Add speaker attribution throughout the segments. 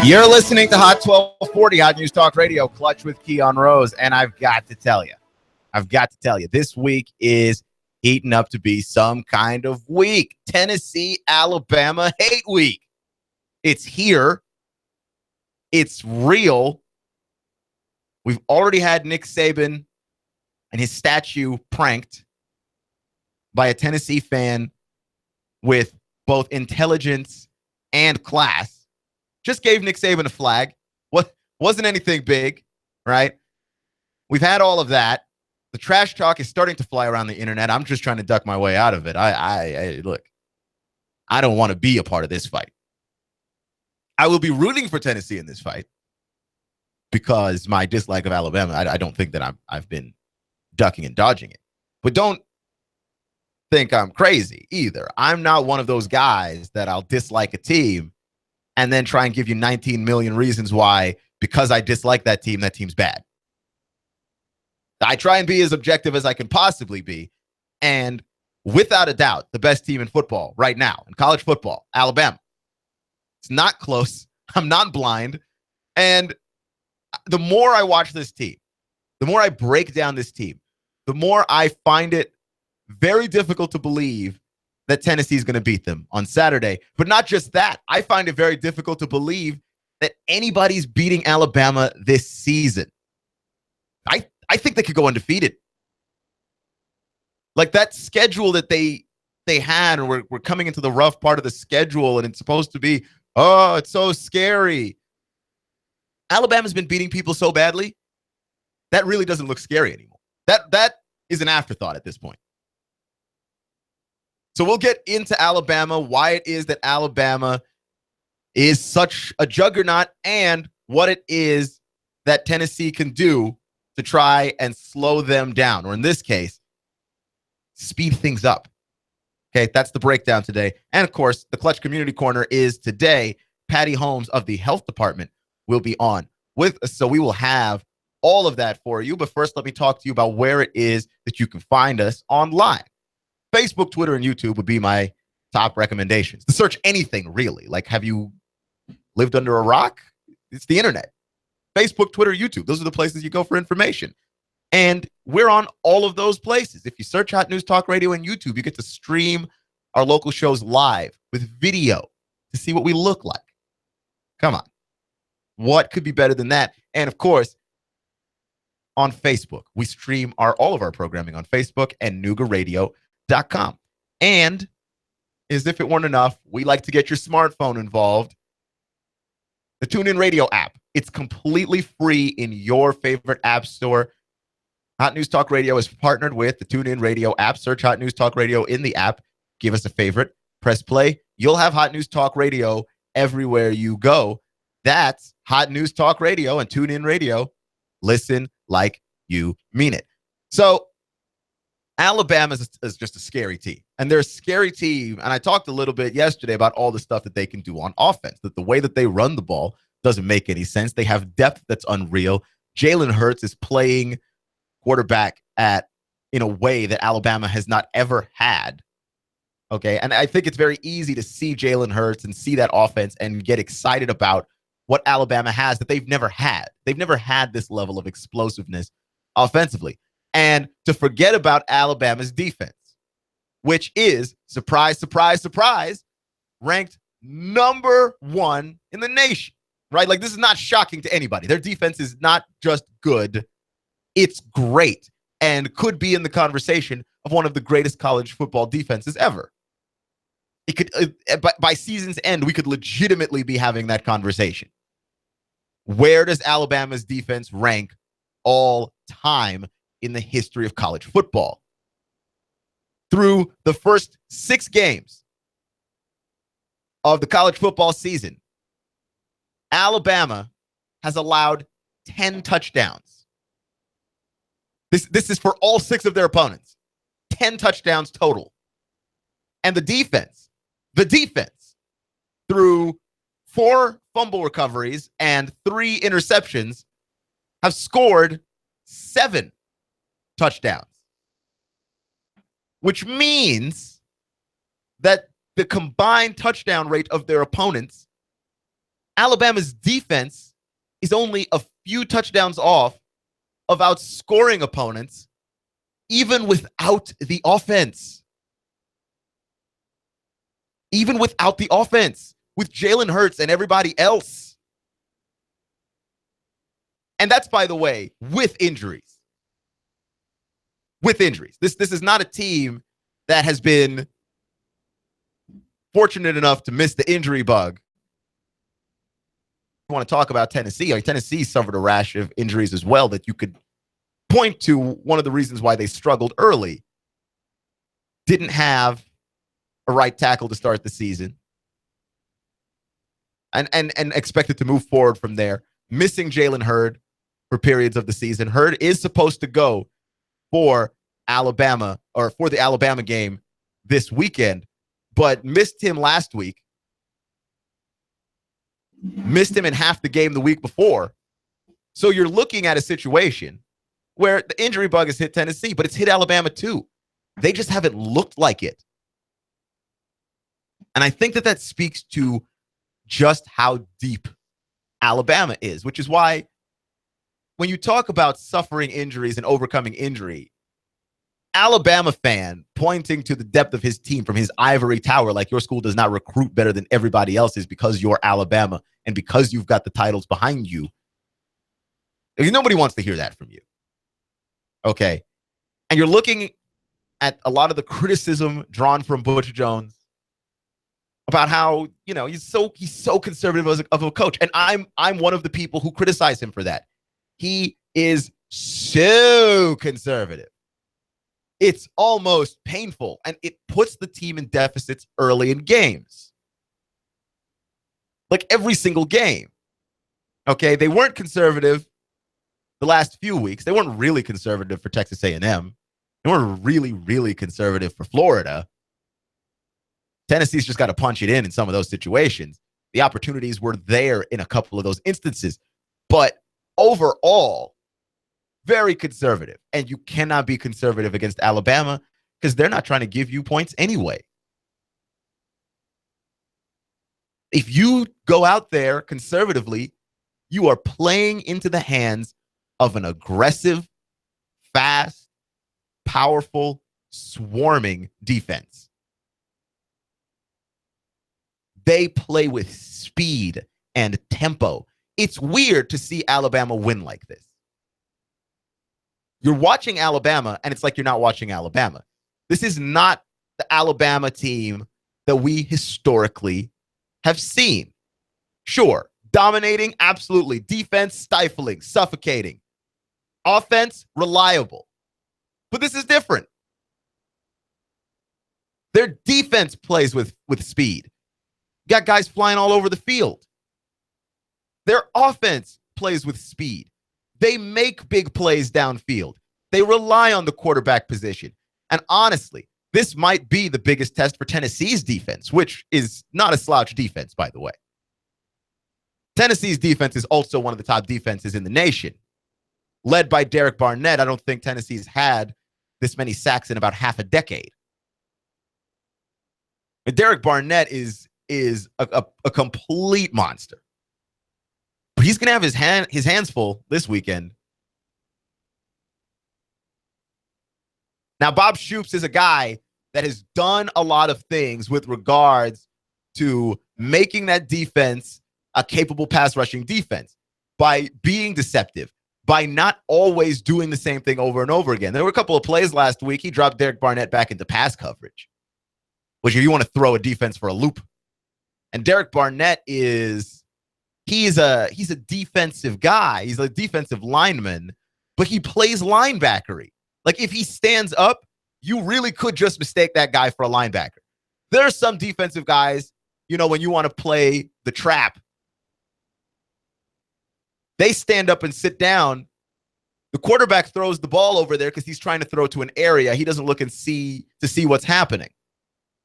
Speaker 1: You're listening to Hot 1240, Hot News Talk Radio, Clutch with Keon Rose. And I've got to tell you, this week is heating up to be some kind of week. Tennessee, Alabama hate week. It's here. It's real. We've already had Nick Saban and his statue pranked by a Tennessee fan with both intelligence and class. Just gave Nick Saban a flag. Wasn't anything big, right? We've had all of that. The trash talk is starting to fly around the internet. I'm just trying to duck my way out of it. Look, I don't want to be a part of this fight. I will be rooting for Tennessee in this fight because my dislike of Alabama, I don't think that I've been ducking and dodging it. But don't think I'm crazy either. I'm not one of those guys that I'll dislike a team and then try and give you 19 million reasons why, because I dislike that team's bad. I try and be as objective as I can possibly be. And without a doubt, the best team in football right now, in college football, Alabama. It's not close. I'm not blind. And the more I watch this team, the more I break down this team, the more I find it very difficult to believe that Tennessee is going to beat them on Saturday. But not just that. I find it very difficult to believe that anybody's beating Alabama this season. I think they could go undefeated. Like that schedule that they had, and we're coming into the rough part of the schedule, and it's supposed to be, oh, it's so scary. Alabama's been beating people so badly, that really doesn't look scary anymore. That is an afterthought at this point. So we'll get into Alabama, why it is that Alabama is such a juggernaut, and what it is that Tennessee can do to try and slow them down, or in this case, speed things up. Okay, that's the breakdown today. And of course, the Clutch Community Corner is today. Patty Holmes of the Health Department will be on with us, so we will have all of that for you. But first, let me talk to you about where it is that you can find us online. Facebook, Twitter, and YouTube would be my top recommendations. To search anything, really. Like, have you lived under a rock? It's the internet. Facebook, Twitter, YouTube. Those are the places you go for information. And we're on all of those places. If you search Hot News Talk Radio and YouTube, you get to stream our local shows live with video to see what we look like. Come on. What could be better than that? And of course, on Facebook, we stream all of our programming on Facebook and NoogaRadio.com. And as if it weren't enough, we like to get your smartphone involved. The TuneIn Radio app. It's completely free in your favorite app store. Hot News Talk Radio is partnered with the TuneIn Radio app. Search Hot News Talk Radio in the app. Give us a favorite. Press play. You'll have Hot News Talk Radio everywhere you go. That's Hot News Talk Radio and TuneIn Radio. Listen like you mean it. So Alabama is just a scary team. And they're a scary team. And I talked a little bit yesterday about all the stuff that they can do on offense, that the way that they run the ball doesn't make any sense. They have depth that's unreal. Jalen Hurts is playing quarterback in a way that Alabama has not ever had. Okay. And I think it's very easy to see Jalen Hurts and see that offense and get excited about what Alabama has that they've never had. They've never had this level of explosiveness offensively. And to forget about Alabama's defense, which is, surprise, surprise, surprise, ranked number 1 in the nation, right? Like, this is not shocking to anybody. Their defense is not just good. It's great and could be in the conversation of one of the greatest college football defenses ever. It could, by season's end, we could legitimately be having that conversation. Where does Alabama's defense rank all time in the history of college football? Through the first 6 games of the college football season, Alabama has allowed 10 touchdowns. This is for all 6 of their opponents. 10 touchdowns total. And the defense, through 4 fumble recoveries and 3 interceptions, have scored 7 touchdowns. Which means that the combined touchdown rate of their opponents Alabama's defense is only a few touchdowns off of outscoring opponents, even without the offense. Even without the offense, with Jalen Hurts and everybody else. And that's, by the way, with injuries. With injuries. This is not a team that has been fortunate enough to miss the injury bug. I want to talk about Tennessee. Tennessee suffered a rash of injuries as well that you could point to one of the reasons why they struggled early. Didn't have a right tackle to start the season. And expected to move forward from there. Missing Jalen Hurd for periods of the season. Hurd is supposed to go for Alabama, or for the Alabama game this weekend, but missed him last week. Missed him in half the game the week before. So you're looking at a situation where the injury bug has hit Tennessee, but it's hit Alabama too. They just haven't looked like it. And I think that speaks to just how deep Alabama is, which is why when you talk about suffering injuries and overcoming injury, Alabama fan pointing to the depth of his team from his ivory tower, like your school does not recruit better than everybody else's because you're Alabama and because you've got the titles behind you. Nobody wants to hear that from you. Okay. And you're looking at a lot of the criticism drawn from Butch Jones about how, he's so conservative of a coach. And I'm one of the people who criticize him for that. He is so conservative. It's almost painful, and it puts the team in deficits early in games. Like every single game. Okay, they weren't conservative the last few weeks. They weren't really conservative for Texas A&M. They weren't really, really conservative for Florida. Tennessee's just got to punch it in some of those situations. The opportunities were there in a couple of those instances. But overall, very conservative. And you cannot be conservative against Alabama because they're not trying to give you points anyway. If you go out there conservatively, you are playing into the hands of an aggressive, fast, powerful, swarming defense. They play with speed and tempo. It's weird to see Alabama win like this. You're watching Alabama, and it's like you're not watching Alabama. This is not the Alabama team that we historically have seen. Sure, dominating, absolutely. Defense, stifling, suffocating. Offense, reliable. But this is different. Their defense plays with speed. Got guys flying all over the field. Their offense plays with speed. They make big plays downfield. They rely on the quarterback position. And honestly, this might be the biggest test for Tennessee's defense, which is not a slouch defense, by the way. Tennessee's defense is also one of the top defenses in the nation. Led by Derek Barnett, I don't think Tennessee's had this many sacks in about half a decade. And Derek Barnett is a complete monster. But he's going to have his hands full this weekend. Now, Bob Stoops is a guy that has done a lot of things with regards to making that defense a capable pass rushing defense by being deceptive, by not always doing the same thing over and over again. There were a couple of plays last week. He dropped Derek Barnett back into pass coverage, which if you want to throw a defense for a loop. And Derek Barnett he's a defensive guy. He's a defensive lineman, but he plays linebackery. Like if he stands up, you really could just mistake that guy for a linebacker. There are some defensive guys, when you want to play the trap, they stand up and sit down. The quarterback throws the ball over there because he's trying to throw to an area. He doesn't look and see what's happening.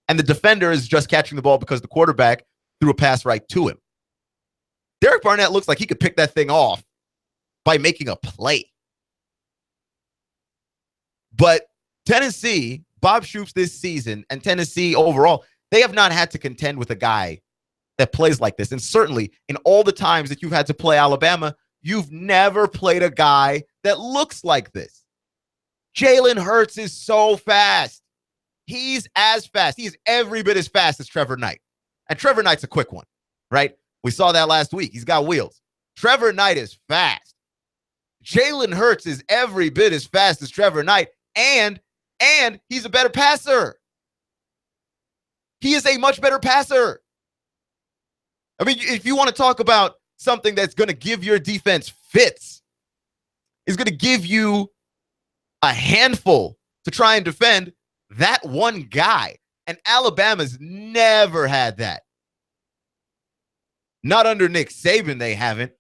Speaker 1: And the defender is just catching the ball because the quarterback threw a pass right to him. Derek Barnett looks like he could pick that thing off by making a play. But Tennessee, Bob Stoops this season, and Tennessee overall, they have not had to contend with a guy that plays like this. And certainly in all the times that you've had to play Alabama, you've never played a guy that looks like this. Jalen Hurts is so fast. He's as fast. He's every bit as fast as Trevor Knight. And Trevor Knight's a quick one, right? We saw that last week. He's got wheels. Trevor Knight is fast. Jalen Hurts is every bit as fast as Trevor Knight, and he's a better passer. He is a much better passer. I mean, if you want to talk about something that's going to give your defense fits, is going to give you a handful to try and defend, that one guy. And Alabama's never had that. Not under Nick Saban, they haven't.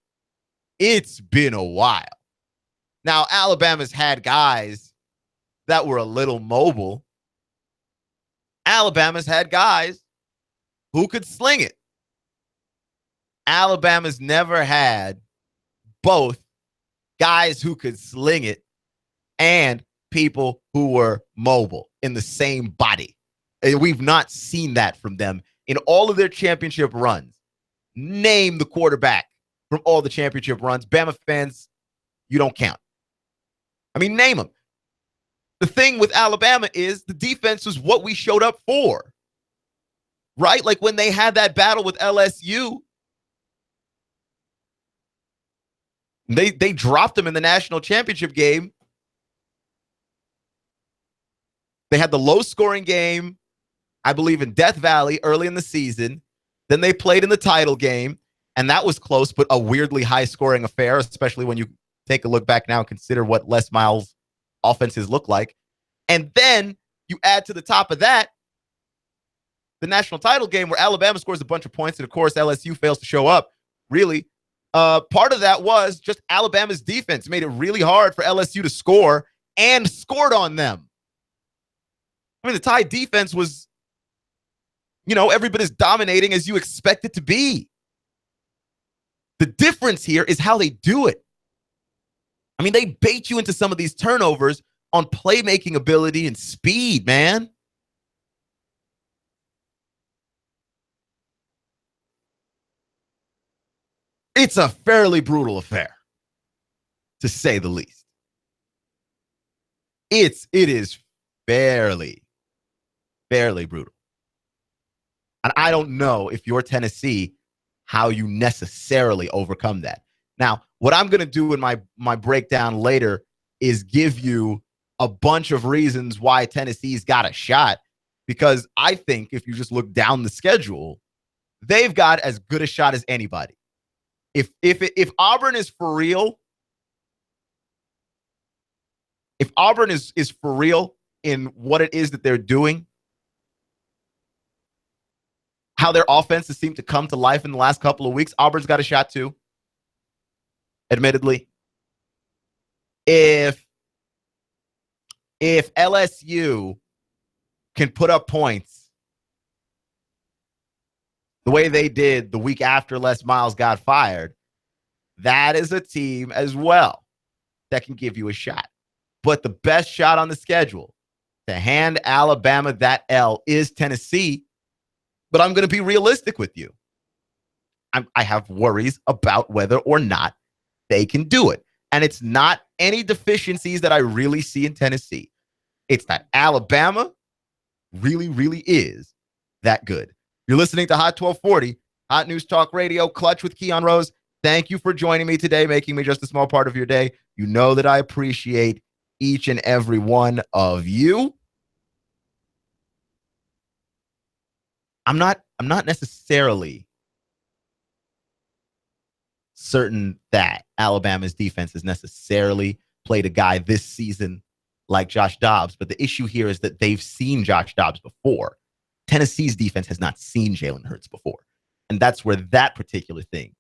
Speaker 1: It's been a while. Now, Alabama's had guys that were a little mobile. Alabama's had guys who could sling it. Alabama's never had both guys who could sling it and people who were mobile in the same body. And we've not seen that from them in all of their championship runs. Name the quarterback from all the championship runs. Bama fans, you don't count. I mean, name them. The thing with Alabama is the defense was what we showed up for, right? Like when they had that battle with LSU, they dropped them in the national championship game. They had the low-scoring game, I believe, in Death Valley early in the season. Then they played in the title game, and that was close, but a weirdly high-scoring affair, especially when you take a look back now and consider what Les Miles' offenses look like. And then you add to the top of that the national title game where Alabama scores a bunch of points, and, of course, LSU fails to show up, really. Part of that was just Alabama's defense made it really hard for LSU to score and scored on them. I mean, the Tide defense was, every bit as dominating as you expect it to be. The difference here is how they do it. I mean, they bait you into some of these turnovers on playmaking ability and speed, man. It's a fairly brutal affair, to say the least. It is fairly brutal. And I don't know if you're Tennessee, how you necessarily overcome that. Now, what I'm going to do in my breakdown later is give you a bunch of reasons why Tennessee's got a shot, because I think if you just look down the schedule, they've got as good a shot as anybody. If Auburn is for real, if Auburn is for real in what it is that they're doing, how their offenses seem to come to life in the last couple of weeks, Auburn's got a shot too. Admittedly, if LSU can put up points the way they did the week after Les Miles got fired, that is a team as well that can give you a shot. But the best shot on the schedule to hand Alabama that L is Tennessee. But I'm going to be realistic with you. I have worries about whether or not they can do it. And it's not any deficiencies that I really see in Tennessee. It's that Alabama really, really is that good. You're listening to Hot 1240, Hot News Talk Radio, Clutch with Keon Rose. Thank you for joining me today, making me just a small part of your day. You know that I appreciate each and every one of you. I'm not necessarily certain that Alabama's defense has necessarily played a guy this season like Josh Dobbs, but the issue here is that they've seen Josh Dobbs before. Tennessee's defense has not seen Jalen Hurts before, and that's where that particular thing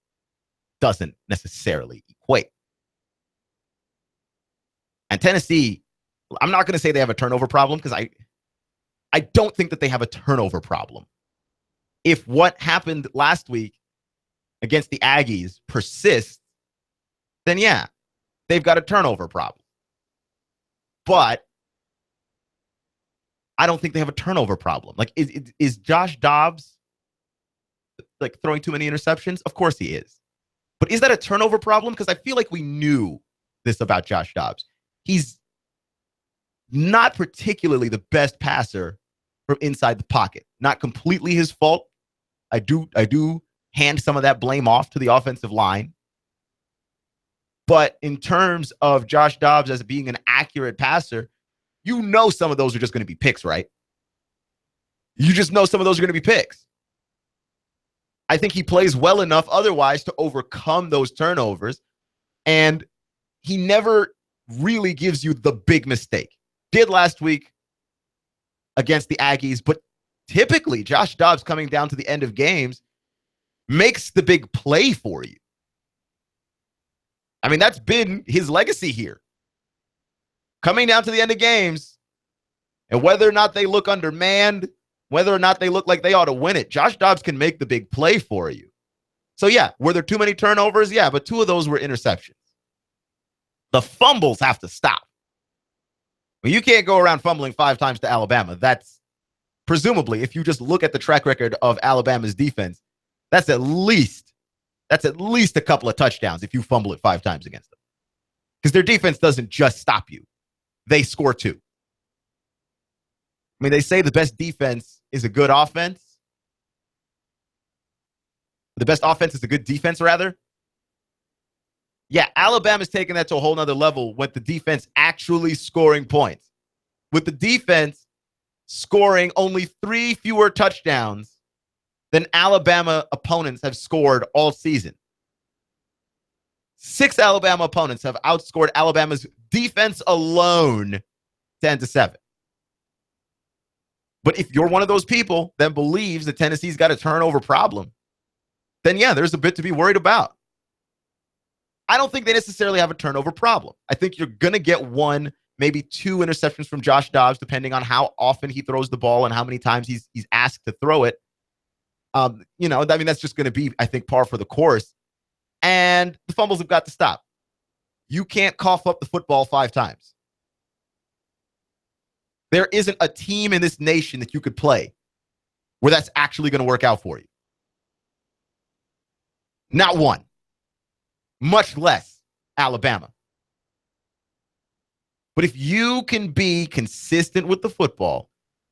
Speaker 1: doesn't necessarily equate. And Tennessee, I'm not going to say they have a turnover problem, because I don't think that they have a turnover problem. If what happened last week against the Aggies persists, then yeah, they've got a turnover problem. But I don't think they have a turnover problem. Like, is Josh Dobbs like throwing too many interceptions? Of course he is. But is that a turnover problem? Because I feel like we knew this about Josh Dobbs. He's not particularly the best passer from inside the pocket. Not completely his fault. I do hand some of that blame off to the offensive line. But in terms of Josh Dobbs as being an accurate passer, you know some of those are just going to be picks, right? You just know some of those are going to be picks. I think he plays well enough otherwise to overcome those turnovers. And he never really gives you the big mistake. Did last week against the Aggies, but typically Josh Dobbs coming down to the end of games makes the big play for you. I mean, that's been his legacy here. Coming down to the end of games, and whether or not they look undermanned, whether or not they look like they ought to win it, Josh Dobbs can make the big play for you. So, yeah, were there too many turnovers? Yeah, but 2 of those were interceptions. The fumbles have to stop. Well, you can't go around fumbling 5 times to Alabama. That's presumably, if you just look at the track record of Alabama's defense, that's at least a couple of touchdowns if you fumble it 5 times against them. Because their defense doesn't just stop you. They score 2. I mean, they say the best defense is a good offense. The best offense is a good defense, rather. Yeah, Alabama's taking that to a whole nother level with the defense actually scoring points. With the defense scoring only 3 fewer touchdowns than Alabama opponents have scored all season. 6 Alabama opponents have outscored Alabama's defense alone 10-7. But if you're one of those people that believes that Tennessee's got a turnover problem, then yeah, there's a bit to be worried about. I don't think they necessarily have a turnover problem. I think you're going to get 1, maybe 2 interceptions from Josh Dobbs, depending on how often he throws the ball and how many times he's asked to throw it. I mean, that's just going to be, I think, par for the course. And the fumbles have got to stop. You can't cough up the football 5 times. There isn't a team in this nation that you could play where that's actually going to work out for you. Not one. Much less Alabama. But if you can be consistent with the football,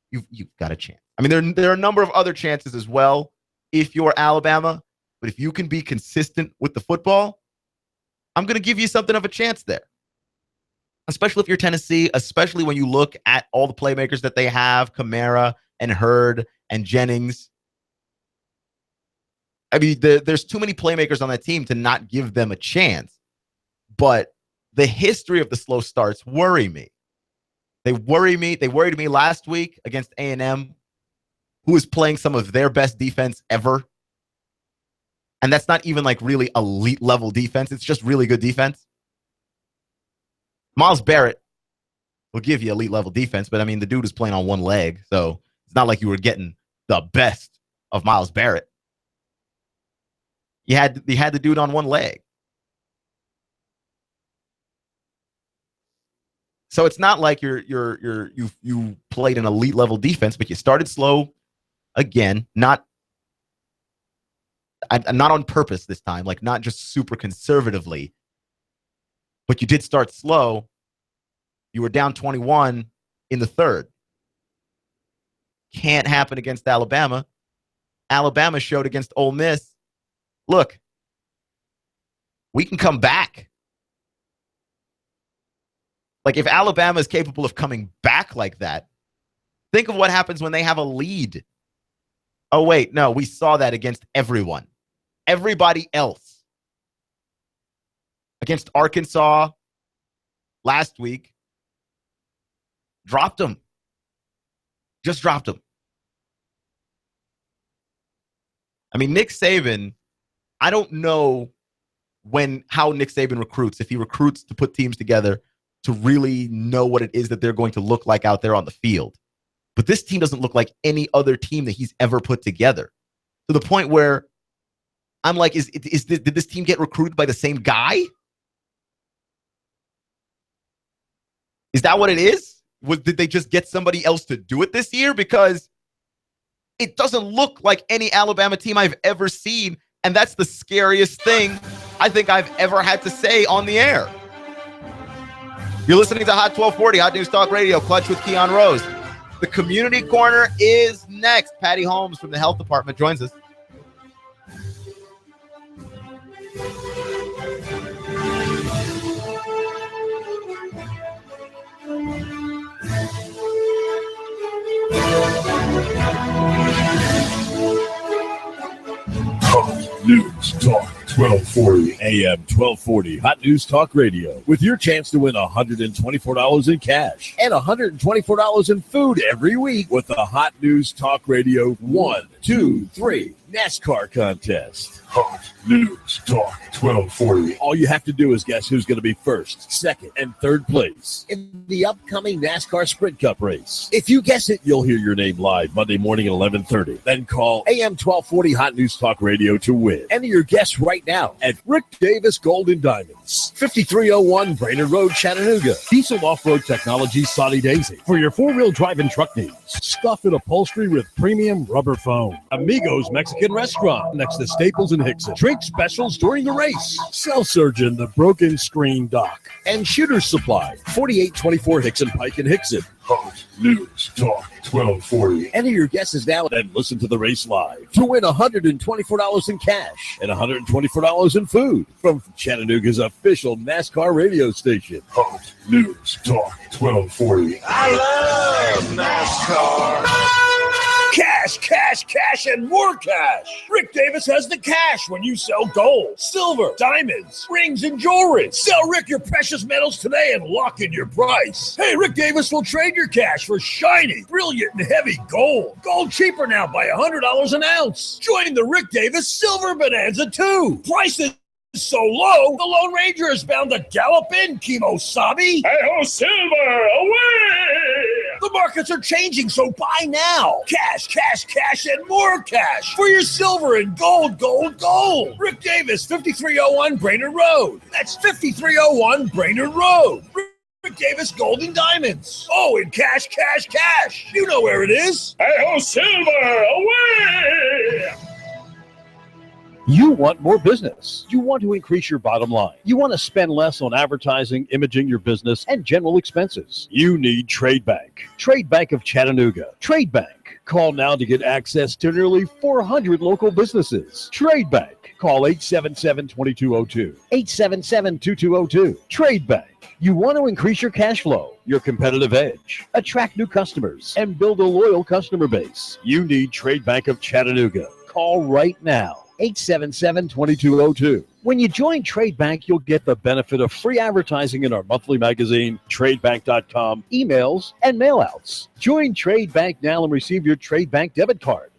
Speaker 1: you've got a chance. I mean, there are a number of other chances as well if you're Alabama. But if you can be consistent with the football, I'm going to give you something of a chance there. Especially if you're Tennessee, especially when you look at all the playmakers that they have, Kamara and Hurd and Jennings. I mean, there's too many playmakers on that team to not give them a chance. But the history of the slow starts worry me. They worry me. They worried me last week against A&M, who is playing some of their best defense ever. And that's not even like really elite level defense. It's just really good defense. Myles Barrett will give you elite level defense, but I mean, the dude is playing on 1 leg. So it's not like you were getting the best of Myles Barrett. You had the dude on 1 leg. So it's not like you played an elite level defense, but you started slow again, not on purpose this time, like not just super conservatively, but you did start slow. You were down 21 in the 3rd. Can't happen against Alabama. Alabama showed against Ole Miss, look, we can come back. Like if Alabama is capable of coming back like that, think of what happens when they have a lead. Oh, wait, no, we saw that against everyone. Everybody else. Against Arkansas last week, dropped them. Just dropped them. I mean, Nick Saban, I don't know how Nick Saban recruits, if he recruits to put teams together to really know what it is that they're going to look like out there on the field. But this team doesn't look like any other team that he's ever put together. To the point where I'm like, did this team get recruited by the same guy? Is that what it is? Did they just get somebody else to do it this year? Because It doesn't look like any Alabama team I've ever seen, and that's the scariest thing I think I've ever had to say on the air. You're listening to Hot 1240, Hot News Talk Radio, Clutch with Keon Rose. The Community Corner is next. Patty Holmes from the Health Department joins us.
Speaker 2: Hot News Talk 1240 AM 1240 Hot News Talk Radio, with your chance to win $124 in cash and $124 in food every week with the Hot News Talk Radio 1, 2, 3 NASCAR contest. Hot News Talk 1240. All you have to do is guess who's going to be first, second, and third place in the upcoming NASCAR Sprint Cup race. If you guess it, you'll hear your name live Monday morning at 11:30. Then call AM 1240 Hot News Talk Radio to win. Enter your guess right now at Rick Davis Gold and Diamonds, 5301 Brainerd Road, Chattanooga. Diesel Off-Road Technologies, Saudi Daisy. For your four-wheel drive and truck needs, stuff and upholstery with premium rubber foam. Amigos Mexican Restaurant next to Staples and Hickson. Drink specials during the race. Cell Surgeon, the Broken Screen Doc. And Shooter's Supply, 4824 Hickson Pike in Hickson. Hot News Talk 1240. Enter your guesses now and listen to the race live to win $124 in cash and $124 in food from Chattanooga's official NASCAR radio station. Hot News Talk 1240. I love NASCAR. Cash, cash, cash, and more cash. Rick Davis has the cash when you sell gold, silver, diamonds, rings, and jewelry. Sell Rick your precious metals today and lock in your price. Hey, Rick Davis will trade your cash for shiny, brilliant, and heavy gold. Gold cheaper now by $100 an ounce. Join the Rick Davis Silver Bonanza 2. Prices so low, the Lone Ranger is bound to gallop in, Kimosabe. Hey-ho, silver, away! The markets are changing, so buy now. Cash, cash, cash, and more cash for your silver and gold, gold, gold. Rick Davis, 5301 Brainerd Road. That's 5301 Brainerd Road. Rick Davis Gold and Diamonds. Oh, and cash, cash, cash. You know where it is. Hey-ho, silver, away! You want more business. You want to increase your bottom line. You want to spend less on advertising, imaging your business, and general expenses. You need Trade Bank. Trade Bank of Chattanooga. Trade Bank. Call now to get access to nearly 400 local businesses. Trade Bank. Call 877-2202. 877-2202. Trade Bank. You want to increase your cash flow, your competitive edge, attract new customers, and build a loyal customer base. You need Trade Bank of Chattanooga. Call right now. 877-2202. When you join Trade Bank, you'll get the benefit of free advertising in our monthly magazine, tradebank.com, emails, and mailouts. Join Trade Bank now and receive your Trade Bank debit card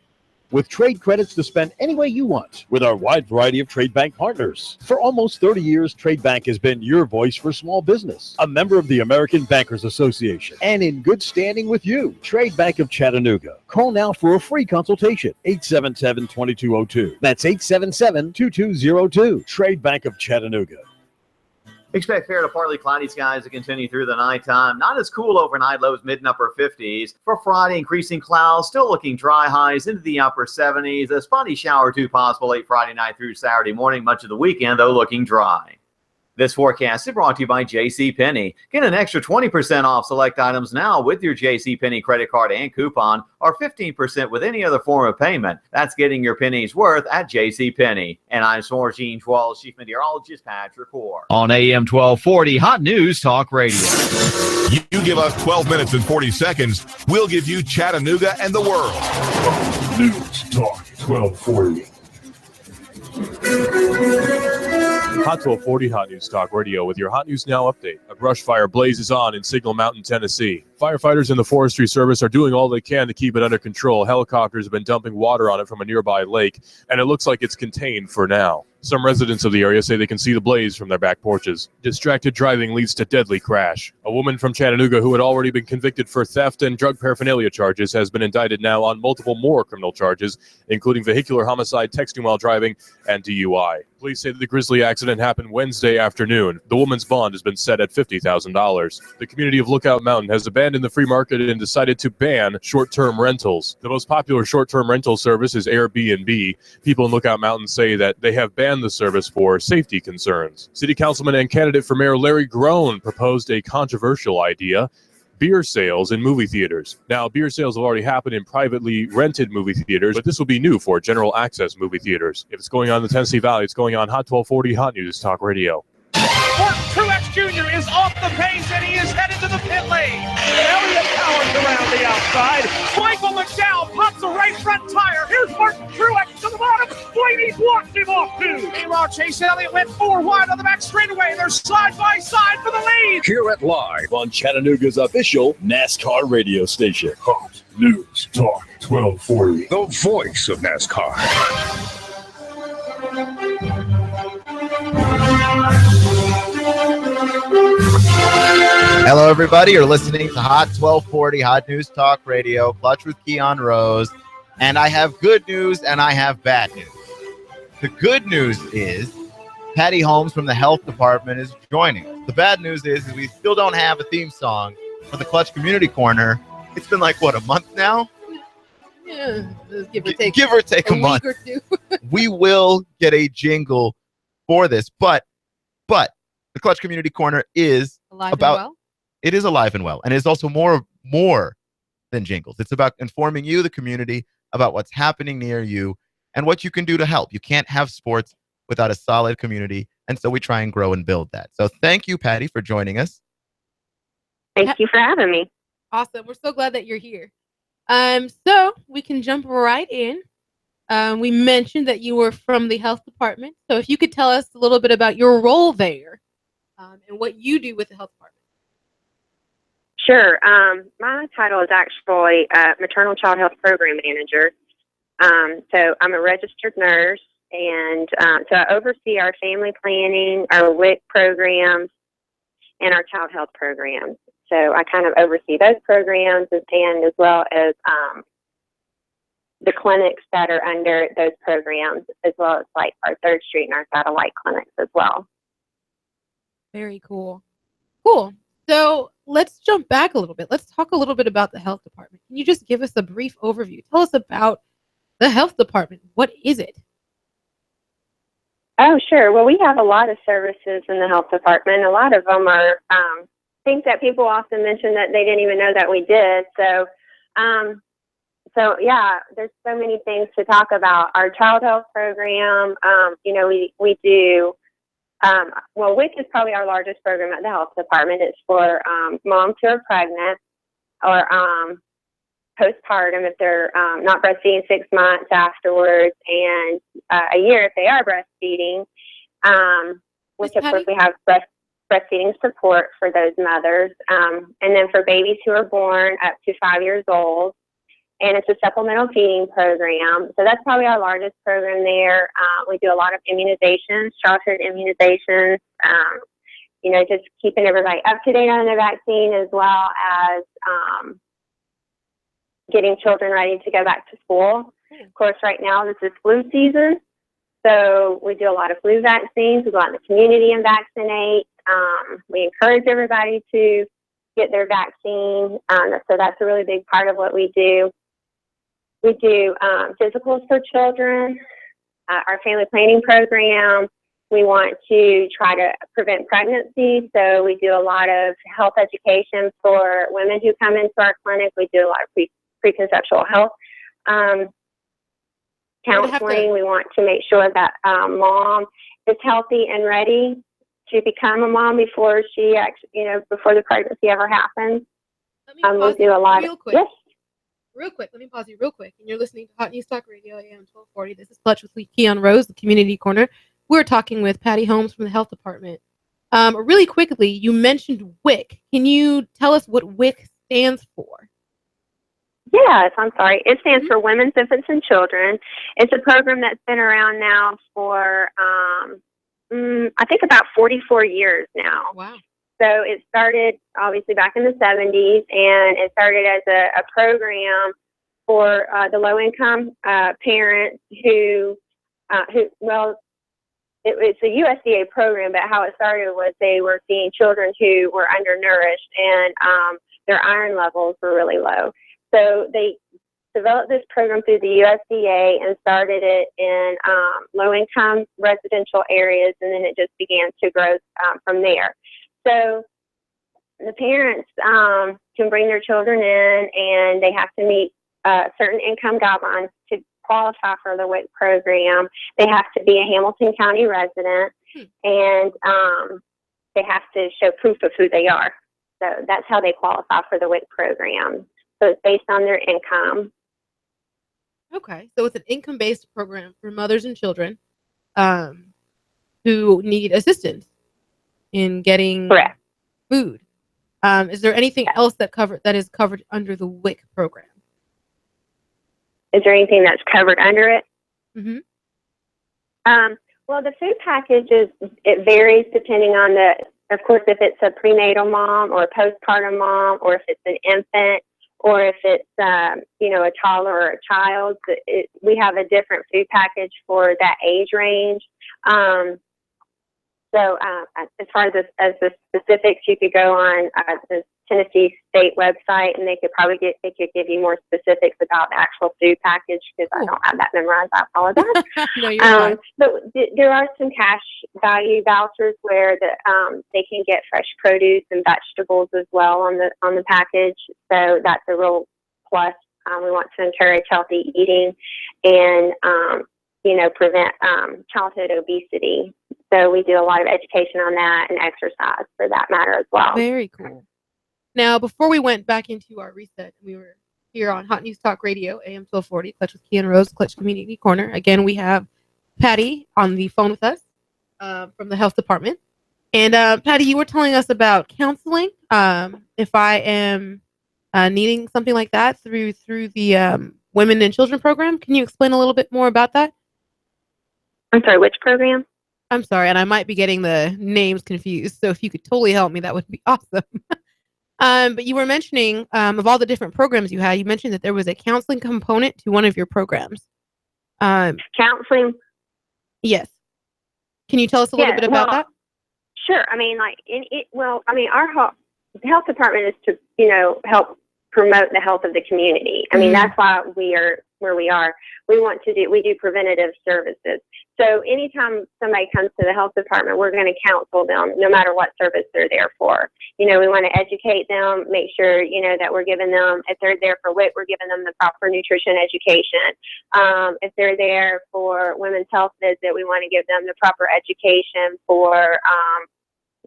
Speaker 2: with trade credits to spend any way you want with our wide variety of Trade Bank partners. For almost 30 years, Trade Bank has been your voice for small business, a member of the American Bankers Association, and in good standing with you. Trade Bank of Chattanooga. Call now for a free consultation, 877-2202. That's 877-2202. Trade Bank of Chattanooga.
Speaker 3: Expect fair to partly cloudy skies to continue through the nighttime. Not as cool overnight, lows mid and upper 50s. For Friday, increasing clouds, still looking dry, highs into the upper 70s. A spotty shower or two possible late Friday night through Saturday morning. Much of the weekend, though, looking dry. This forecast is brought to you by JCPenney. Get an extra 20% off select items now with your JCPenney credit card and coupon, or 15% with any other form of payment. That's getting your pennies worth at JCPenney. And I'm Swarm Gene Schwalls, Chief Meteorologist Patrick Orr. On AM 1240, Hot News Talk Radio.
Speaker 4: You give us 12 minutes and 40 seconds, we'll give you Chattanooga and the world.
Speaker 2: Hot News Talk 1240.
Speaker 5: Hot 1240 Hot News Talk Radio with your Hot News Now update. A brush fire blazes on in Signal Mountain, Tennessee. Firefighters in the Forestry Service are doing all they can to keep it under control. Helicopters have been dumping water on it from a nearby lake, and it looks like it's contained for now. Some residents of the area say they can see the blaze from their back porches. Distracted driving leads to deadly crash. A woman from Chattanooga who had already been convicted for theft and drug paraphernalia charges has been indicted now on multiple more criminal charges, including vehicular homicide, texting while driving, and DUI. Police say that the grisly accident happened Wednesday afternoon. The woman's bond has been set at $50,000. The community of Lookout Mountain has abandoned the free market and decided to ban short-term rentals. The most popular short-term rental service is Airbnb. People in Lookout Mountain say that they have banned the service for safety concerns. City Councilman and candidate for Mayor Larry Groen proposed a controversial idea: beer sales in movie theaters. Now, beer sales have already happened in privately rented movie theaters, but this will be new for general access movie theaters. If it's going on in the Tennessee Valley, it's going on Hot 1240 Hot News Talk Radio.
Speaker 6: Martin Truex Jr. is off the pace and he is headed to the pit lane. Elliott Powers around the outside. Michael McDowell pops a right front tire. Here's Martin Truex to the bottom. Blaney blocks him off too. Meanwhile, Chase Elliott went 4 wide on the back straightaway. They're side by side for the lead.
Speaker 2: Hear it live on Chattanooga's official NASCAR radio station. Hot News Talk 1240. The voice of NASCAR.
Speaker 1: Hello, everybody. You're listening to Hot 1240 Hot News Talk Radio, Clutch with Keon Rose. And I have good news and I have bad news. The good news is Patty Holmes from the health department is joining us. The bad news is we still don't have a theme song for the Clutch Community Corner. It's been like, what, a month now?
Speaker 7: Yeah,
Speaker 1: give or take a month.
Speaker 7: Week or two.
Speaker 1: We will get a jingle for this, but the Clutch Community Corner is
Speaker 7: Alive and well?
Speaker 1: It is alive and well, and it is also more than jingles. It's about informing you, the community, about what's happening near you and what you can do to help. You can't have sports without a solid community, and so we try and grow and build that. So thank you, Patty, for joining us.
Speaker 8: Thank you for having me.
Speaker 7: Awesome. We're so glad that you're here. So we can jump right in. We mentioned that you were from the health department. So if you could tell us a little bit about your role there and what you do with the health department.
Speaker 8: Sure. My title is actually Maternal Child Health Program Manager. So I'm a registered nurse, and so I oversee our family planning, our WIC programs, and our child health programs. So I kind of oversee those programs and as well as the clinics that are under those programs, as well as like our 3rd Street and our satellite clinics as well.
Speaker 7: Very cool. Cool. So let's jump back a little bit. Let's talk a little bit about the health department. Can you just give us a brief overview? Tell us about the health department. What is it?
Speaker 8: Oh, sure. Well, we have a lot of services in the health department. A lot of them are things that people often mention that they didn't even know that we did. So yeah, there's so many things to talk about. Our child health program, we do, well, WIC is probably our largest program at the health department. It's for moms who are pregnant or postpartum if they're not breastfeeding 6 months afterwards, and a year if they are breastfeeding, which of course we have breastfeeding support for those mothers, and then for babies who are born up to 5 years old. And it's a supplemental feeding program. So that's probably our largest program there. We do a lot of immunizations, childhood immunizations, just keeping everybody up to date on the vaccine, as well as getting children ready to go back to school. Of course, right now this is flu season. So we do a lot of flu vaccines. We go out in the community and vaccinate. We encourage everybody to get their vaccine. So that's a really big part of what we do. We do physicals for children, our family planning program. We want to try to prevent pregnancy, so we do a lot of health education for women who come into our clinic. We do a lot of preconceptual health counseling. We want to make sure that mom is healthy and ready to become a mom before she actually, before the pregnancy ever happens. We do a lot of, yes.
Speaker 7: Real quick, let me pause you real quick. And you're listening to Hot News Talk Radio, AM 1240. This is Clutch with Keon Rose, the Community Corner. We're talking with Patty Holmes from the Health Department. Really quickly, you mentioned WIC. Can you tell us what WIC stands for?
Speaker 8: Yes, I'm sorry. It stands for Women's, Infants, and Children. It's a program that's been around now for I think about 44 years now.
Speaker 7: Wow.
Speaker 8: So it started obviously back in the 70s, and it started as a program for the low-income parents who well, it's a USDA program, but how it started was they were seeing children who were undernourished, and their iron levels were really low. So they developed this program through the USDA and started it in low-income residential areas, and then it just began to grow from there. So the parents can bring their children in, and they have to meet certain income guidelines to qualify for the WIC program. They have to be a Hamilton County resident, and they have to show proof of who they are. So that's how they qualify for the WIC program. So it's based on their income.
Speaker 7: Okay, so it's an income-based program for mothers and children who need assistance in getting
Speaker 8: Correct.
Speaker 7: food. Is there anything else that is covered under the WIC program?
Speaker 8: Is there anything that's covered under it?
Speaker 7: Mm-hmm.
Speaker 8: Well, the food packages, it varies depending on of course, if it's a prenatal mom or a postpartum mom, or if it's an infant, or if it's, a toddler or a child. We have a different food package for that age range. So as far as the specifics, you could go on the Tennessee State website, and they could give you more specifics about the actual food package, because I don't have that memorized. I apologize.
Speaker 7: No, you're fine.
Speaker 8: But there are some cash value vouchers where they can get fresh produce and vegetables as well on the package. So that's a real plus. We want to encourage healthy eating and prevent childhood obesity. So we do a lot of education on that, and exercise for that matter as well.
Speaker 7: Very cool. Now, before we went back into our reset, we were here on Hot News Talk Radio, AM 1240, Clutch with Keon Rose, Clutch Community Corner. Again, we have Patty on the phone with us from the health department. And Patty, you were telling us about counseling. If I am needing something like that through the Women and Children program, can you explain a little bit more about that?
Speaker 8: I'm sorry, which program?
Speaker 7: I'm sorry, and I might be getting the names confused. So if you could totally help me, that would be awesome. But you were mentioning of all the different programs you had, you mentioned that there was a counseling component to one of your programs.
Speaker 8: Counseling?
Speaker 7: Yes. Can you tell us a little bit about that?
Speaker 8: Sure. I mean, our health department is to, help promote the health of the community. I mean, that's why we are where we are. We do preventative services. So anytime somebody comes to the health department, we're going to counsel them no matter what service they're there for. We want to educate them, make sure, that we're giving them, if they're there for WIC, we're giving them the proper nutrition education. If they're there for women's health visit, we want to give them the proper education for,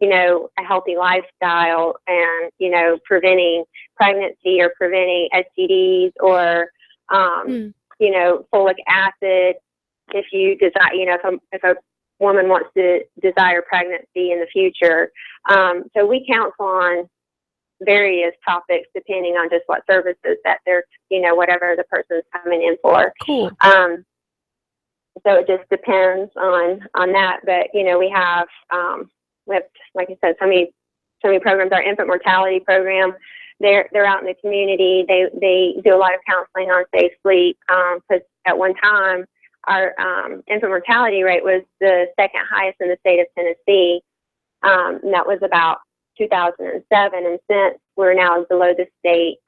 Speaker 8: a healthy lifestyle and, preventing pregnancy or preventing STDs or, folic acid. If you desire, if a woman wants to desire pregnancy in the future. So we counsel on various topics depending on just what services that they're, whatever the person's coming in for.
Speaker 7: Cool.
Speaker 8: So it just depends on that. But, we have, like I said, so many programs. Our infant mortality program, they're out in the community. They do a lot of counseling on safe sleep. Because at one time, our infant mortality rate was the second highest in the state of Tennessee. And that was about 2007. And since we're now below the state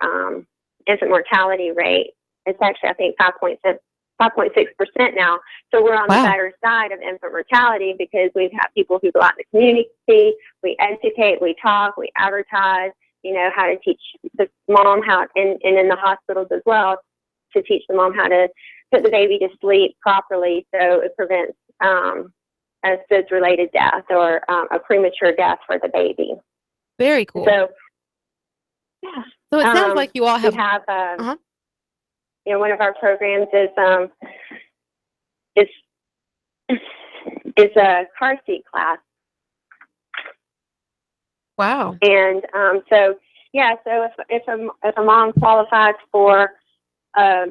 Speaker 8: infant mortality rate, it's actually, I think, 5.6% now. So we're on the better side of infant mortality because we've had people who go out in the community, we educate, we talk, we advertise, how to teach the mom how, and in the hospitals as well, to teach the mom how to put the baby to sleep properly so it prevents a SIDS-related death or a premature death for the baby.
Speaker 7: Very cool.
Speaker 8: So, yeah.
Speaker 7: So it sounds like you all have...
Speaker 8: one of our programs is a car seat class.
Speaker 7: Wow.
Speaker 8: And so if a mom qualifies for a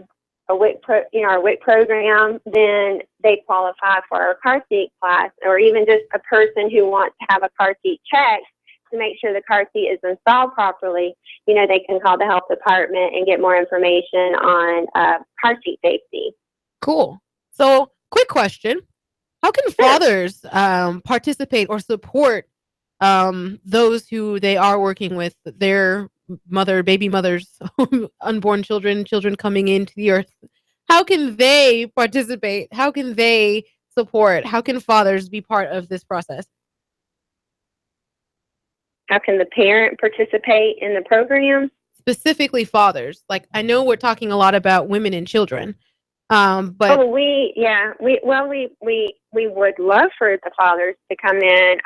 Speaker 8: a WIC our WIC program, then they qualify for our car seat class, or even just a person who wants to have a car seat checked to make sure the car seat is installed properly. They can call the health department and get more information on car seat safety.
Speaker 7: Cool. So, quick question. How can fathers participate or support those who they are working with, their baby mothers, unborn children coming into the earth? How can they participate? How can they support? How can fathers be part of this process?
Speaker 8: How can the parent participate in the program?
Speaker 7: Specifically fathers. Like, I know we're talking a lot about women and children. But
Speaker 8: we would love for the fathers to come in.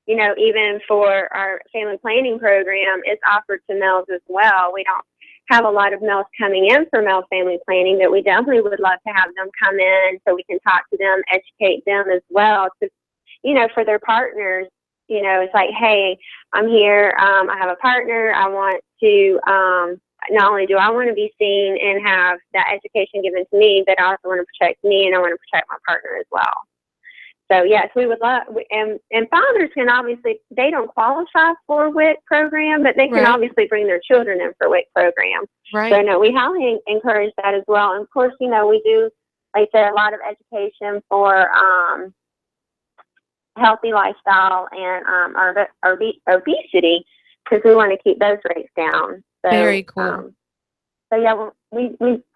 Speaker 8: Even for our family planning program, it's offered to males as well. We don't have a lot of males coming in for male family planning, but we definitely would love to have them come in so we can talk to them, educate them as well to, for their partners. It's like, hey, I'm here. I have a partner. I want to, not only do I want to be seen and have that education given to me, but I also want to protect me and I want to protect my partner as well. So yes, we would love, and fathers can obviously, they don't qualify for WIC program, but they can obviously bring their children in for WIC program.
Speaker 7: Right.
Speaker 8: So no, we highly encourage that as well. And of course, we do, like I said, a lot of education for healthy lifestyle and our obesity, because we want to keep those rates down. So,
Speaker 7: very cool.
Speaker 8: We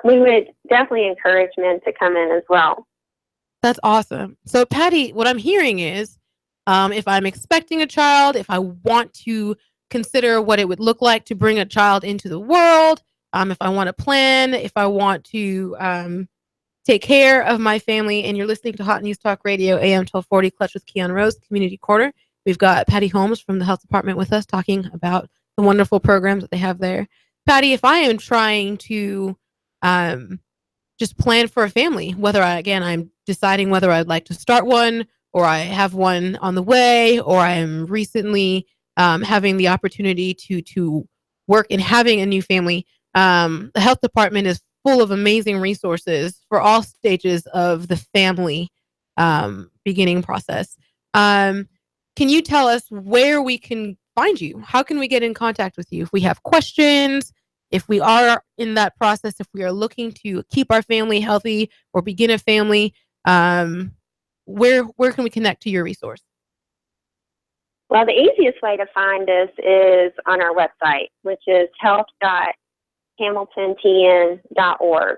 Speaker 8: would definitely encourage men to come in as well.
Speaker 7: That's awesome. So, Patty, what I'm hearing is, if I'm expecting a child, if I want to consider what it would look like to bring a child into the world, if I want to plan, if I want to take care of my family, and you're listening to Hot News Talk Radio, AM 1240, Clutch with Keon Rose, Community Corner. We've got Patty Holmes from the Health Department with us talking about the wonderful programs that they have there. Patty, if I am trying to just plan for a family, whether I'm deciding whether I'd like to start one, or I have one on the way, or I am recently having the opportunity to work in having a new family, the health department is full of amazing resources for all stages of the family beginning process. Can you tell us where we can find you? How can we get in contact with you if we have questions? If we are in that process, if we are looking to keep our family healthy or begin a family, where can we connect to your resource?
Speaker 8: Well, the easiest way to find us is on our website, which is health.hamiltontn.org.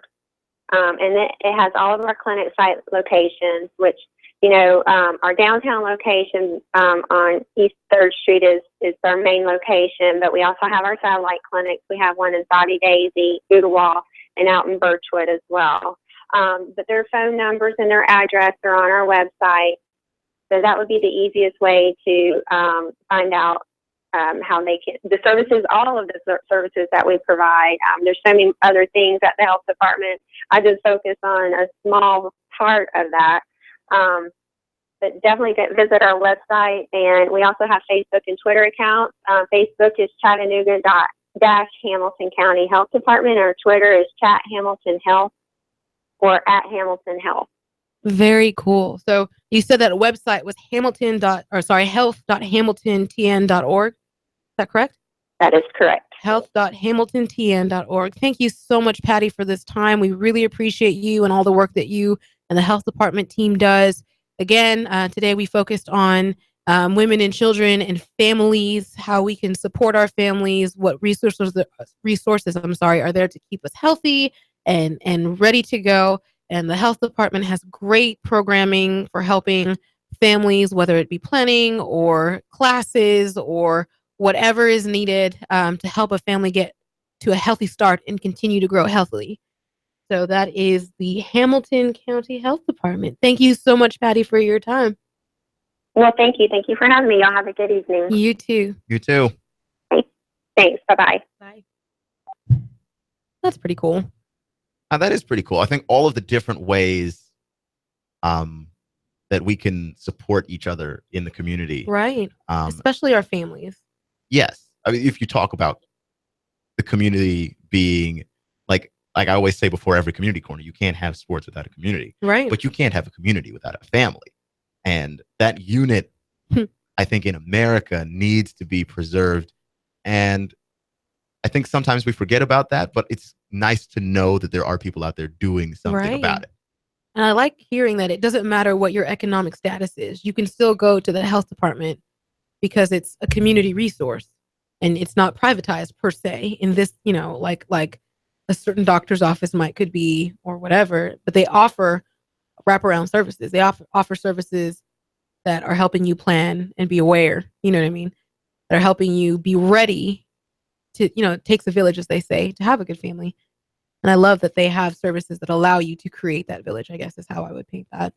Speaker 8: And it has all of our clinic site locations, which, our downtown location on East 3rd Street is our main location, but we also have our satellite clinics. We have one in Saudi Daisy, Ooltewah, and out in Birchwood as well. But their phone numbers and their address are on our website. So that would be the easiest way to find out how they can, the services, all of the services that we provide. There's so many other things at the health department. I just focus on a small part of that. But definitely visit our website, and we also have Facebook and Twitter accounts. Facebook is Chattanooga-Hamilton County Health Department. Our Twitter is Chat Hamilton Health or @Hamilton Health.
Speaker 7: Very cool. So you said that website was health.hamiltontn.org. Is that correct?
Speaker 8: That is correct.
Speaker 7: Health.hamiltontn.org. Thank you so much, Patty, for this time. We really appreciate you and all the work that you and the health department team does. Again, today we focused on women and children and families, how we can support our families, what resources are there to keep us healthy and ready to go. And the health department has great programming for helping families, whether it be planning or classes or whatever is needed to help a family get to a healthy start and continue to grow healthily. So that is the Hamilton County Health Department. Thank you so much, Patty, for your time.
Speaker 8: Well, thank you. Thank you for having me. Y'all have a good evening.
Speaker 7: You too.
Speaker 1: You too.
Speaker 8: Thanks. Bye-bye.
Speaker 7: Bye. That's pretty cool.
Speaker 1: That is pretty cool. I think all of the different ways that we can support each other in the community.
Speaker 7: Right. Especially our families.
Speaker 1: Yes. I mean, if you talk about the community being like like I always say before every community corner, you can't have sports without a community.
Speaker 7: Right.
Speaker 1: But you can't have a community without a family. And that unit, I think, in America needs to be preserved. And I think sometimes we forget about that, but it's nice to know that there are people out there doing something about it.
Speaker 7: And I like hearing that it doesn't matter what your economic status is. You can still go to the health department because it's a community resource and it's not privatized per se in this, like a certain doctor's office could be or whatever, but they offer wraparound services. They offer services that are helping you plan and be aware, you know what I mean? That are helping you be ready to, it takes a village, as they say, to have a good family. And I love that they have services that allow you to create that village, I guess is how I would paint that.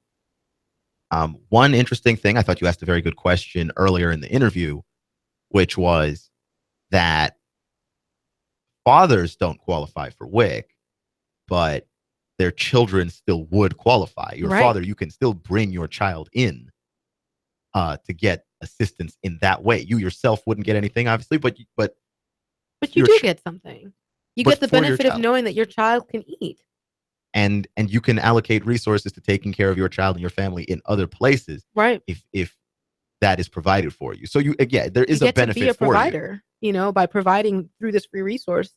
Speaker 1: One interesting thing, I thought you asked a very good question earlier in the interview, which was that fathers don't qualify for WIC, but their children still would qualify. Your father, you can still bring your child in to get assistance in that way. You yourself wouldn't get anything, obviously, but
Speaker 7: you do get something. You get the benefit of knowing that your child can eat.
Speaker 1: And you can allocate resources to taking care of your child and your family in other places.
Speaker 7: Right.
Speaker 1: If that is provided for you. So there is a benefit
Speaker 7: to be a provider, by providing through this free resource.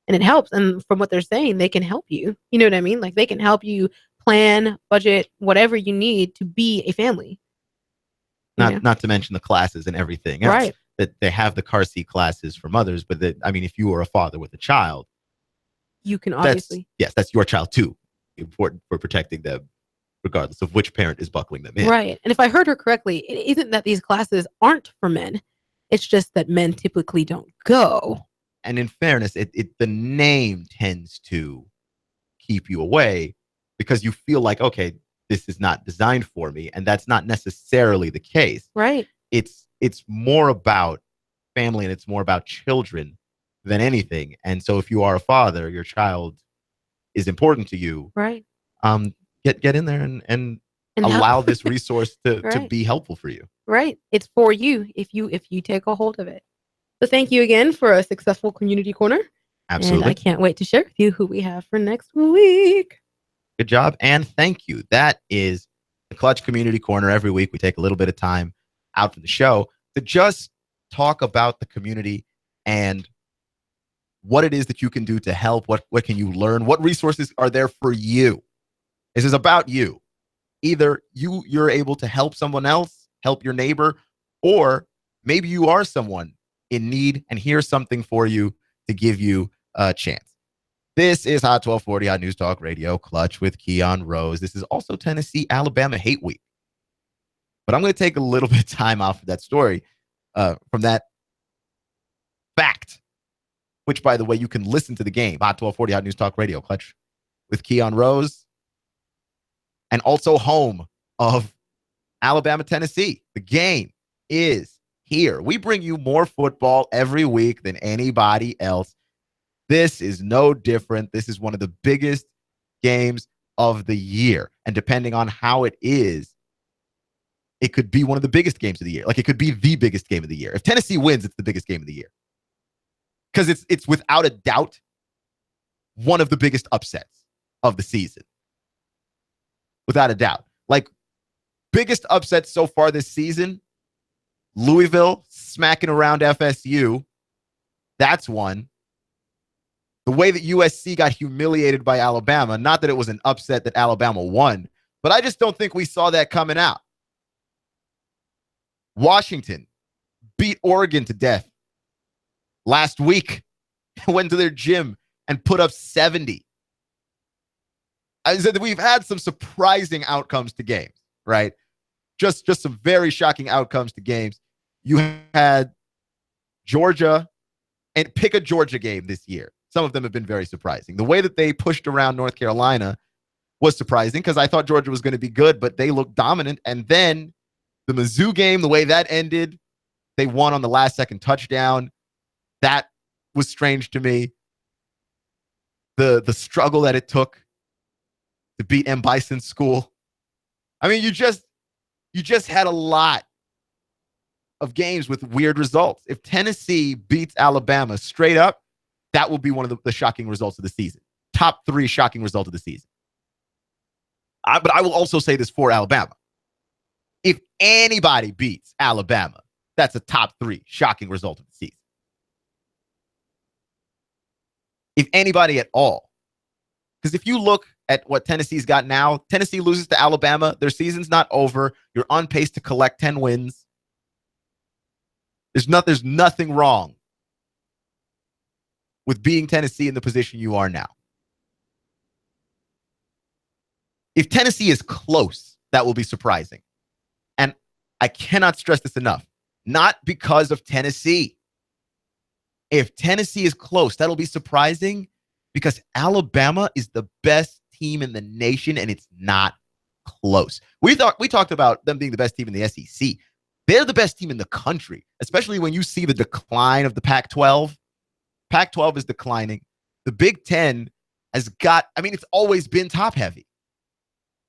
Speaker 7: And it helps. And from what they're saying, they can help you. You know what I mean? Like they can help you plan, budget, whatever you need to be a family.
Speaker 1: Not to mention the classes and everything.
Speaker 7: Right.
Speaker 1: That they have the car seat classes for mothers, but if you are a father with a child,
Speaker 7: you can obviously.
Speaker 1: That's your child too. Important for protecting them, regardless of which parent is buckling them in.
Speaker 7: Right. And if I heard her correctly, it isn't that these classes aren't for men. It's just that men typically don't go.
Speaker 1: And in fairness, the name tends to keep you away because you feel like, okay, this is not designed for me. And that's not necessarily the case.
Speaker 7: Right.
Speaker 1: It's more about family and it's more about children than anything. And so if you are a father, your child is important to you.
Speaker 7: Right.
Speaker 1: Get in there and allow this resource to be helpful for you.
Speaker 7: Right. It's for you if you take a hold of it. So thank you again for a successful community corner.
Speaker 1: Absolutely.
Speaker 7: And I can't wait to share with you who we have for next week.
Speaker 1: Good job. And thank you. That is the Clutch Community Corner. Every week we take a little bit of time out from the show to just talk about the community and what it is that you can do to help. What can you learn? What resources are there for you? This is about you. Either you're able to help someone else, help your neighbor, or maybe you are someone in need and here's something for you to give you a chance. This is Hot 1240 on News Talk Radio, Clutch with Keon Rose. This is also Tennessee, Alabama Hate Week. But I'm going to take a little bit of time off of that story, from that fact, which, by the way, you can listen to the game. Hot 1240 Hot News Talk Radio, Clutch with Keon Rose. And also home of Alabama, Tennessee. The game is here. We bring you more football every week than anybody else. This is no different. This is one of the biggest games of the year. And depending on how it is, it could be one of the biggest games of the year. Like, it could be the biggest game of the year. If Tennessee wins, it's the biggest game of the year. Because it's without a doubt one of the biggest upsets of the season. Without a doubt. Like, biggest upsets so far this season, Louisville smacking around FSU. That's one. The way that USC got humiliated by Alabama, not that it was an upset that Alabama won, but I just don't think we saw that coming out. Washington beat Oregon to death last week. Went to their gym and put up 70. I said that we've had some surprising outcomes to games, right? Just some very shocking outcomes to games. You had Georgia, and pick a Georgia game this year. Some of them have been very surprising. The way that they pushed around North Carolina was surprising because I thought Georgia was going to be good, but they looked dominant. And then the Mizzou game, the way that ended, they won on the last second touchdown. That was strange to me. The struggle that it took to beat M. Bison's school. I mean, you just had a lot of games with weird results. If Tennessee beats Alabama straight up, that will be one of the shocking results of the season. top 3 shocking result of the season. But I will also say this for Alabama. If anybody beats Alabama, that's a top 3 shocking result of the season. If anybody at all. Because if you look at what Tennessee's got now, Tennessee loses to Alabama, their season's not over. You're on pace to collect 10 wins. There's nothing wrong with being Tennessee in the position you are now. If Tennessee is close, that will be surprising. And I cannot stress this enough. Not because of Tennessee. If Tennessee is close, that'll be surprising because Alabama is the best team in the nation and it's not close. We talked about them being the best team in the SEC. They're the best team in the country, especially when you see the decline of the Pac-12. Pac-12 is declining. The Big Ten has got, it's always been top heavy.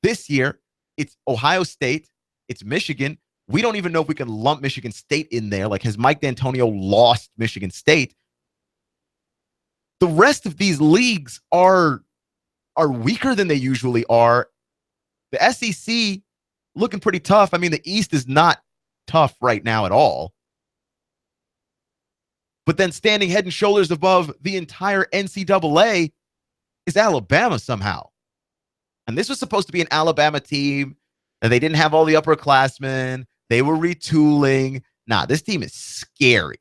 Speaker 1: This year, it's Ohio State, it's Michigan. We don't even know if we can lump Michigan State in there. Like, has Mike D'Antonio lost Michigan State? The rest of these leagues are weaker than they usually are. The SEC looking pretty tough. The East is not tough right now at all. But then standing head and shoulders above the entire NCAA is Alabama somehow. And this was supposed to be an Alabama team, and they didn't have all the upperclassmen. They were retooling. Nah, this team is scary.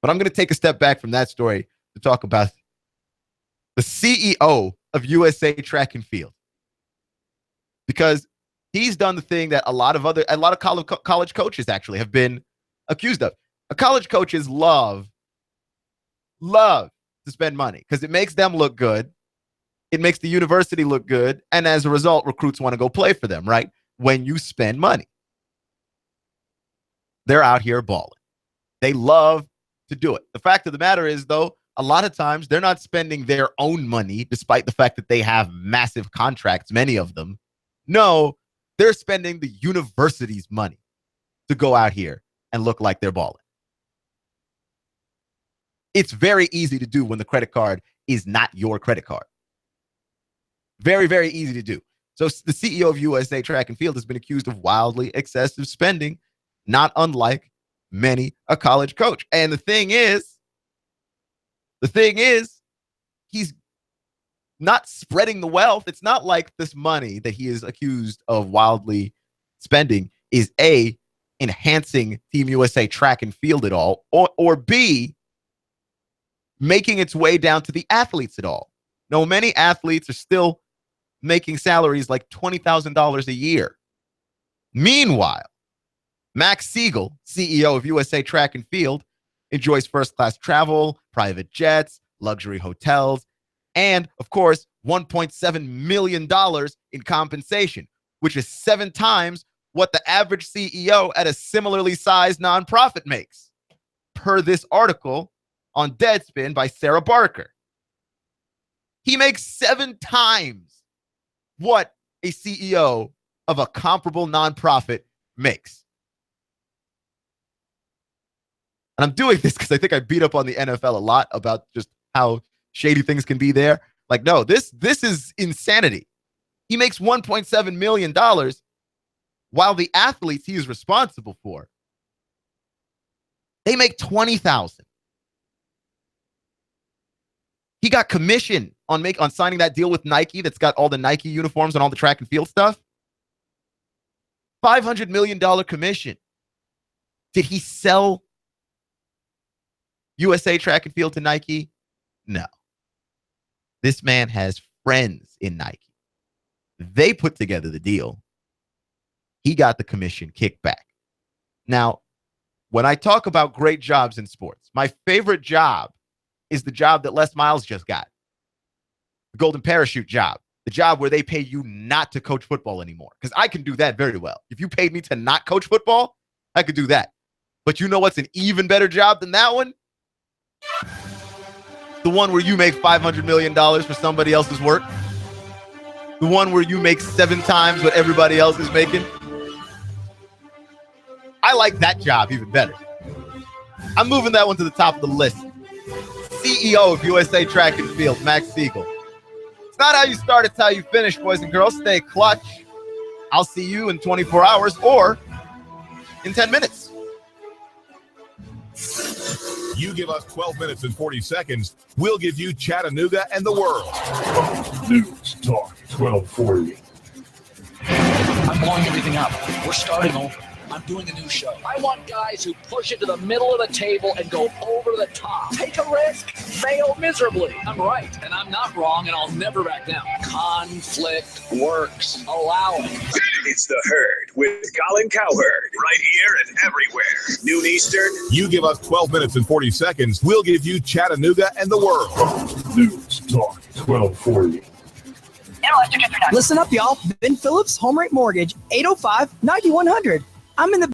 Speaker 1: But I'm going to take a step back from that story to talk about the CEO of USA Track and Field. Because he's done the thing that a lot of college coaches actually have been accused of. College coaches love to spend money because it makes them look good. It makes the university look good. And as a result, recruits want to go play for them, right? When you spend money. They're out here balling. They love to do it. The fact of the matter is, though, a lot of times they're not spending their own money, despite the fact that they have massive contracts, many of them. No, they're spending the university's money to go out here and look like they're balling. It's very easy to do when the credit card is not your credit card. Very, very easy to do. So the CEO of USA Track and Field has been accused of wildly excessive spending, not unlike many a college coach. And the thing is, he's not spreading the wealth. It's not like this money that he is accused of wildly spending is A, enhancing Team USA Track and Field at all, or B, making its way down to the athletes at all. No, many athletes are still making salaries like $20,000 a year. Meanwhile, Max Siegel, CEO of USA Track and Field, enjoys first-class travel, private jets, luxury hotels, and, of course, $1.7 million in compensation, which is 7 times what the average CEO at a similarly sized nonprofit makes, per this article on Deadspin by Sarah Barker. He makes 7 times what a CEO of a comparable nonprofit makes. And I'm doing this because I think I beat up on the NFL a lot about just how shady things can be there. Like, no, this is insanity. He makes $1.7 million while the athletes he is responsible for, they make $20,000. He got commission on signing that deal with Nike that's got all the Nike uniforms and all the track and field stuff. $500 million commission. Did he sell USA Track and Field to Nike? No. This man has friends in Nike. They put together the deal. He got the commission kickback. Now, when I talk about great jobs in sports, my favorite job is the job that Les Miles just got. The golden parachute job. The job where they pay you not to coach football anymore. Because I can do that very well. If you paid me to not coach football, I could do that. But you know what's an even better job than that one? The one where you make $500 million for somebody else's work. The one where you make 7 times what everybody else is making. I like that job even better. I'm moving that one to the top of the list. CEO of USA Track and Field, Max Siegel. It's not how you start, it's how you finish, boys and girls. Stay clutch. I'll see you in 24 hours or in 10 minutes.
Speaker 4: You give us 12 minutes and 40 seconds, we'll give you Chattanooga and the world.
Speaker 2: News Talk 1240.
Speaker 9: I'm blowing everything up. We're starting over. I'm doing a new show. I want guys who push it to the middle of the table and go over the top. Take a risk, fail miserably. I'm right, and I'm not wrong, and I'll never back down. Conflict works. Allow it.
Speaker 10: It's The Herd with Colin Cowherd, right here and everywhere. Noon Eastern.
Speaker 4: You give us 12 minutes and 40 seconds, we'll give you Chattanooga and the world.
Speaker 2: News Talk 1240.
Speaker 11: Listen up, y'all. Ben Phillips, Home Rate Mortgage, 805-9100. I'm in the